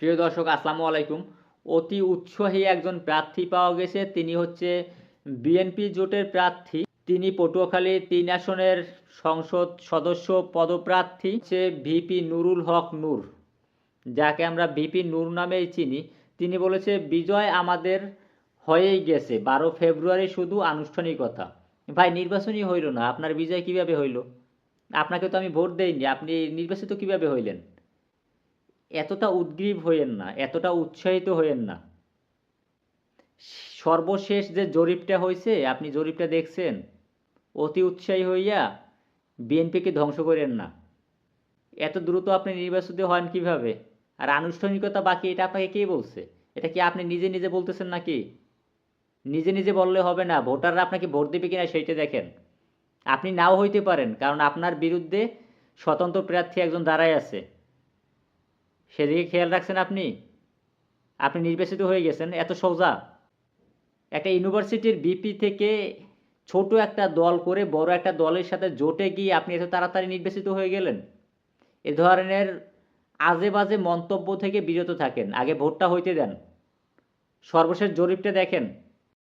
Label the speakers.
Speaker 1: প্রিয় দর্শক আসসালামু আলাইকুম। অতি উৎসাহী একজন প্রার্থী পাওয়া গেছে। তিনি হচ্ছে বিএনপি জোটের প্রার্থী। তিনি পটুয়াখালী ৩ আসনের সংসদ সদস্য পদপ্রার্থী হচ্ছে ভিপি নুরুল হক নূর, যাকে আমরা ভিপি নূর নামেই চিনি। তিনি বলেছে বিজয় আমাদের হয়েই গেছে, ১২ ফেব্রুয়ারি শুধু আনুষ্ঠানিকতা। ভাই নির্বাচনই হইল না, আপনার বিজয় কিভাবে হইল? আপনাকে তো আমি ভোট দেইনি, আপনি নির্বাচিত কিভাবে হইলেন? এতটা উদগ্রীব হইয়েন না, এতটা উৎসাহিত হইয়েন না। সর্বশেষ যে জরিপটা হয়েছে আপনি জরিপটা দেখছেন? অতি উৎসাহী হইয়া বিএনপিকে ধ্বংস করেন না। এত দ্রুত আপনি নির্বাচিত হন কিভাবে? আর আনুষ্ঠানিকতা বাকি, এটা আপনাকে কে বলছে? এটা কি আপনি নিজে নিজে বলতেছেন নাকি? নিজে নিজে বললে হবে না, ভোটাররা আপনাকে ভোট দেবে কিনা সেইটা দেখেন। আপনি নাও হইতে পারেন, কারণ আপনার বিরুদ্ধে স্বতন্ত্র প্রার্থী একজন দাঁড়ায় আছে। সেদিকে খেয়াল রাখছেন আপনি? আপনি নির্বাচিত হয়ে গেছেন, এত সোজা? একটা ইউনিভার্সিটির ভিপি থেকে ছোট একটা দল করে বড় একটা দলের সাথে জোটে গিয়ে আপনি এত তাড়াতাড়ি নির্বাচিত হয়ে গেলেন? এ ধরনের আজে বাজে মন্তব্য থেকে বিরত থাকেন, আগে ভোটটা হইতে দেন। সর্বশেষ জরিপটা দেখেন।